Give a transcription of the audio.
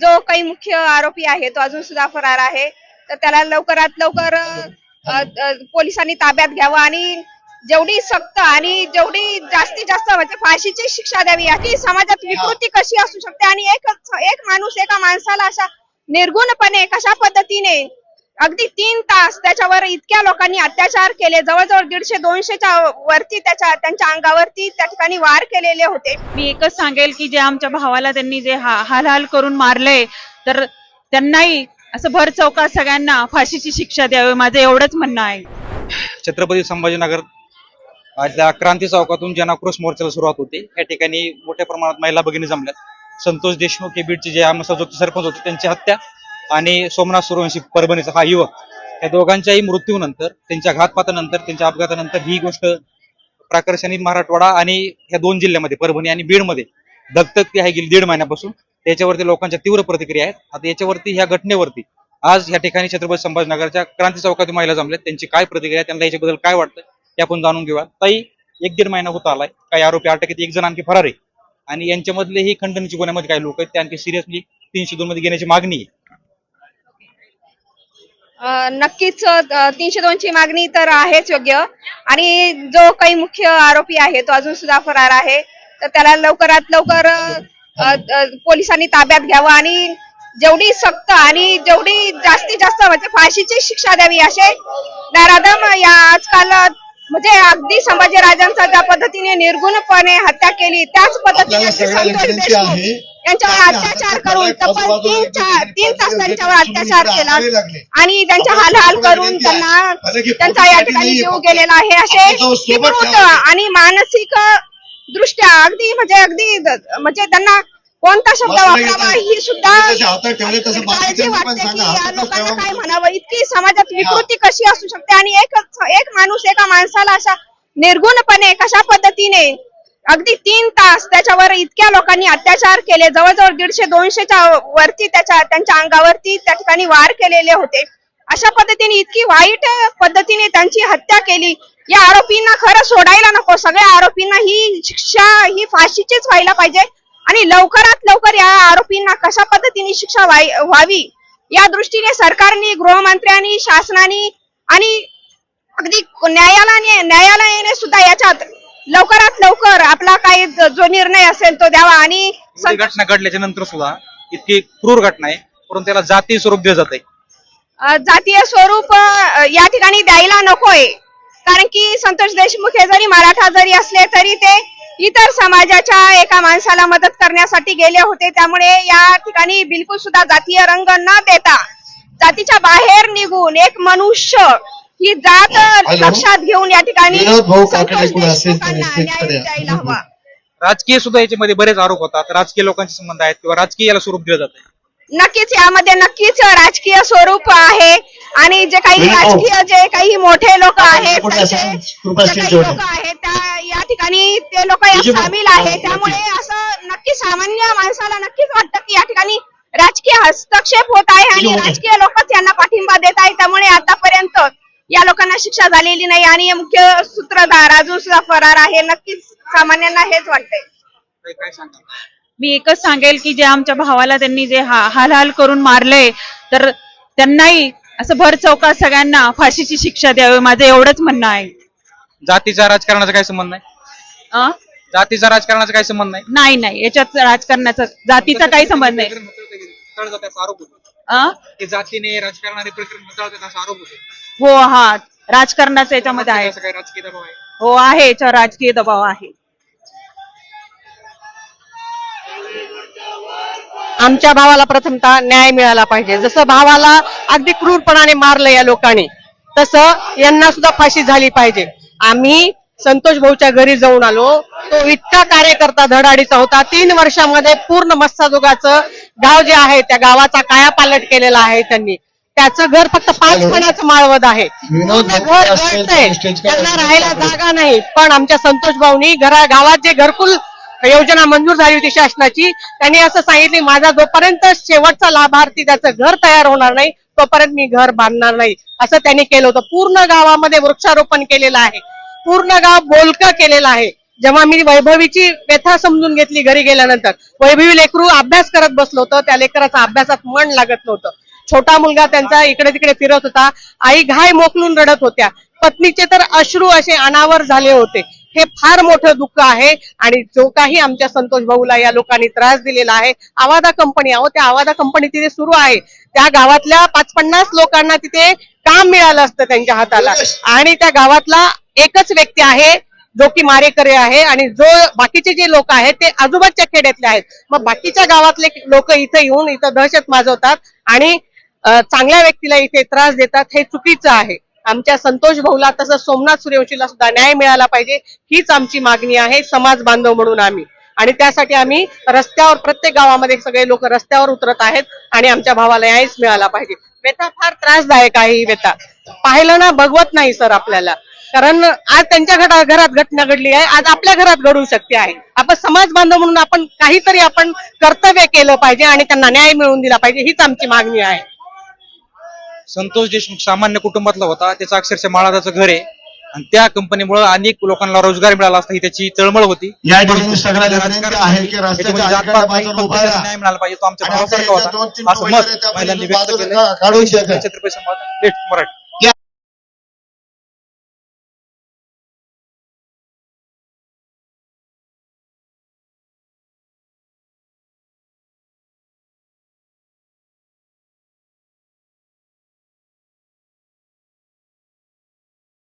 जो काही मुख्य आरोपी आहे तो अजून सुद्धा फरार आहे, तर त्याला लवकरात लवकर पोलिसांनी ताब्यात घ्यावं आणि जेवढी सक्त आणि जेवढी जास्तीत जास्त म्हणजे फाशीची शिक्षा द्यावी. याची समाजात विकृती कशी असू शकते आणि एक माणूस एका माणसाला अशा निर्गुणपणे कशा पद्धतीने अगदी 3 तास त्याच्यावर इतक्या लोकांनी अत्याचार केले, जवळजवळ 150-200च्या वरती त्यांच्या अंगावरती त्या ठिकाणी वार केलेले होते. मी एकच सांगेल की जे आमच्या भावाला त्यांनी जे हाल करून मारले, तर त्यांनाही असं भर चौकात सगळ्यांना फाशीची शिक्षा द्यावी, माझं एवढंच म्हणणं आहे. छत्रपती संभाजीनगर आज क्रांती चौकातून जनाक्रोश मोर्चाला सुरुवात होते. या ठिकाणी मोठ्या प्रमाणात महिला भगिनी जमल्यात. संतोष देशमुख हे बीडचे जे आमदार सरपंच होते त्यांची हत्या आणि सोमनाथ सूर्यवंशी परभणीचा हा युवक, या दोघांच्याही मृत्यूनंतर, त्यांच्या घातपातानंतर, त्यांच्या अपघातानंतर ही गोष्ट प्रकर्षाने मराठवाडा आणि ह्या 2 जिल्ह्यामध्ये परभणी आणि बीडमध्ये धगधगती आहे गेली 1.5 महिन्यापासून. त्याच्यावरती लोकांच्या तीव्र प्रतिक्रिया आहेत. आता याच्यावरती ह्या घटनेवरती आज या ठिकाणी छत्रपती संभाजीनगरच्या क्रांती चौकातील महिला जमल्यात, त्यांची काय प्रतिक्रिया, त्यांना याच्याबद्दल काय वाटतं ते आपण जाणून घेऊया. ताई, 1-1.5 महिना होता आलाय, काही आरोपी अटक आहेत, 1 जण आणखी फरार आहे आणि यांच्यामधले ही खंडणीच्या गुन्ह्यामध्ये काही लोक आहेत ते आणखी सिरियसली 302 मध्ये घेण्याची मागणी आहे. नक्कीच 302 ची मागणी तर आहेच योग्य आणि जो काही मुख्य आरोपी आहे तो अजून सुद्धा फरार आहे, तर त्याला लवकरात लवकर पोलिसांनी ताब्यात घ्यावं आणि जेवढी सक्त आणि जेवढी जास्तीत जास्त म्हणजे फाशीची शिक्षा द्यावी. असे नराधम या आजकाल म्हणजे अगदी संभाजीराजांचा ज्या पद्धतीने निर्गुणपणे हत्या केली, त्याच पद्धतीने संतोष देशमुख यांच्यावर अत्याचार करून तब्बल 3 तास त्यांच्यावर अत्याचार केला आणि त्यांच्या हाल करून त्यांचा या ठिकाणी जीव गेलेला आहे. असे विकृत आणि मानसिक दृष्ट्या अगदी म्हणजे त्यांना कोणता शब्द वापरावा ही सुद्धा काळजी वाटते की या लोकांना काय म्हणावं. इतकी समाजात विकृती कशी असू शकते आणि एक माणूस एका माणसाला अशा निर्गुणपणे कशा पद्धतीने अगदी 3 तास त्याच्यावर इतक्या लोकांनी अत्याचार केले, जवळजवळ 150-200च्या वरती त्यांच्या अंगावरती त्या ठिकाणी वार केलेले होते. अशा पद्धतीने इतकी वाईट पद्धतीने त्यांची हत्या केली. या आरोपींना खरं सोडायला नको. सगळ्या आरोपींना ही शिक्षा ही फाशीचीच व्हायला पाहिजे आणि लवकरात लवकर या आरोपींना कशा पद्धतीने शिक्षा व्हावी या दृष्टीने सरकारने, गृहमंत्र्यांनी, शासनाने आणि अगदी न्यायालयाने सुद्धा याच्यात लवकरात लवकर आपला काही जो निर्णय असेल तो द्यावा. आणि घटना घडल्याच्या नंतर सुद्धा इतकी क्रूर घटना आहे, परंतु त्याला जातीय स्वरूप दिलं जात आहे. जातीय स्वरूप या ठिकाणी द्यायला नकोय, कारण की संतोष देशमुख हे जरी मराठा जरी असले तरी ते इतर समाजाच्या एका माणसाला मदत करण्यासाठी गेले होते. त्यामुळे या ठिकाणी बिलकुल सुद्धा जातीय रंग न देता जातीच्या बाहेर निघून एक मनुष्य ही जात लक्षात घेऊन या ठिकाणी द्यायला हवा. राजकीय सुद्धा याच्यामध्ये बरेच आरोप होतात, राजकीय लोकांचे संबंध आहेत किंवा राजकीय याला स्वरूप दिलं जात आहे. नक्कीच यामध्ये नक्कीच राजकीय स्वरूप आहे आणि जे काही राजकीय जे काही मोठे लोक आहेत, लोक आहेत त्या या ठिकाणी ते लोक सामील आहेत. त्यामुळे असं नक्की सामान्य माणसाला नक्कीच वाटतं की या ठिकाणी राजकीय हस्तक्षेप होत आहे आणि राजकीय लोकच यांना पाठिंबा देत आहे. त्यामुळे आतापर्यंत या लोकांना शिक्षा झालेली नाही आणि मुख्य सूत्रधार अजून सुद्धा फरार आहे. नक्कीच सामान्यांना हेच वाटतंय. काय सांगा? मी एकच सांगेल की जे आमच्या भावाला त्यांनी जे हाल करून मारले, तर त्यांनाही असं भर चौकात सगळ्यांना फाशीची शिक्षा द्यावी, माझं एवढंच म्हणणं आहे. जातीचा राजकारणाचा काय संबंध नाही? जातीचा राजकारणाचा काय संबंध नाही? नाही, याच्यात राजकारणाचा जातीचा काही संबंध नाही. जातीने राजकारणाने प्रकरण हाताळतात असा आरोप होतो. हो, हा राजकारणाचा याच्यामध्ये आहे. राजकीय दबाव आहे. हो आहे, याच्यावर राजकीय दबाव आहे. आमच्या भावाला प्रथमतः न्याय मिळाला पाहिजे. जसं भावाला अगदी क्रूरपणाने मारलं या लोकांनी, तसं यांना सुद्धा फाशी झाली पाहिजे. आम्ही संतोष भाऊच्या घरी जाऊन आलो. तो इतका कार्यकर्ता धडाडीचा होता. 3 वर्षामध्ये पूर्ण मस्साजोगाचं गाव जे आहे त्या गावाचा कायापालट केलेला आहे त्यांनी. त्याचं घर फक्त 5 खणाचं माळवद आहे. त्यांना राहायला जागा नाही, पण आमच्या संतोष भाऊनी गावात जे घरकुल योजना मंजूर झाली होती शासनाची, त्यांनी असं सांगितले, माझा जोपर्यंत शेवटचा लाभार्थी त्याचं घर तयार होणार नाही तोपर्यंत मी घर बांधणार नाही, असं त्यांनी केलं होतं. पूर्ण गावामध्ये वृक्षारोपण केलेलं आहे, पूर्ण गाव बोलकं केलेलं आहे. जेव्हा मी वैभवीची व्यथा समजून घेतली घरी गेल्यानंतर, वैभवी लेकरू अभ्यास करत बसलो होतं, त्या लेकराचा अभ्यासात मन लागत नव्हतं. छोटा मुलगा त्यांचा इकडे तिकडे फिरत होता, आई घाय मोकलून रडत होत्या, पत्नीचे तर अश्रू असे अनावर झाले होते. हे फार मोठं दुःख आहे. आणि जो काही आमच्या संतोष भाऊला या लोकांनी त्रास दिलेला आहे, आवादा कंपनी त्या आवादा कंपनी तिथे सुरू आहे, त्या गावातल्या 50-50 लोकांना तिथे काम मिळालं असतं त्यांच्या हाताला. आणि त्या गावातला एकच व्यक्ती आहे जो की मारेकरी आहे, आणि जो बाकीचे जे लोक आहेत ते आजूबाजूच्या खेड्यातले आहेत. मग बाकीच्या गावातले लोक इथे येऊन इथं दहशत माजवतात आणि चांगल्या व्यक्तीला इथे त्रास देतात, हे चुकीचं आहे. आमच्या संतोष भाऊला तसं सोमनाथ सूर्यवंशीला सुद्धा न्याय मिळाला पाहिजे, हीच आमची मागणी आहे समाज बांधव म्हणून आम्ही. आणि त्यासाठी आम्ही रस्त्यावर, प्रत्येक गावामध्ये सगळे लोक रस्त्यावर उतरत आहेत आणि आमच्या भावाला न्यायच मिळाला पाहिजे. व्यथा फार त्रासदायक आहे ही व्यथा, पाहिलं ना बघवत नाही सर आपल्याला. कारण आज त्यांच्या घरात घटना घडली आहे, आज आपल्या घरात घडू शकते आहे. आपण समाज बांधव म्हणून आपण काहीतरी आपण कर्तव्य केलं पाहिजे आणि त्यांना न्याय मिळवून दिला पाहिजे, हीच आमची मागणी आहे. संतोष देशमुख सामान्य कुटुंबातला होता, त्याचं अक्षरशः माळादाचं घर आहे आणि त्या कंपनीमुळे अनेक लोकांना रोजगार मिळाला असता, ही त्याची तळमळ होती. या ठिकाणी सगळ्याला विनंती आहे की रस्त्याच्या त्याच्यामध्ये अलीकडे बाजूला उभा राहा. न्याय मिळाला पाहिजे, तो आमच्या आणि भावासारखा आपल्या होता, इथं 2-3 असं मत टू-व्हीलर आहेत, महिलांनी आपण व्यक्त बाजूला केलं. काढून शकता. छत्रपती संभाजी मराठी.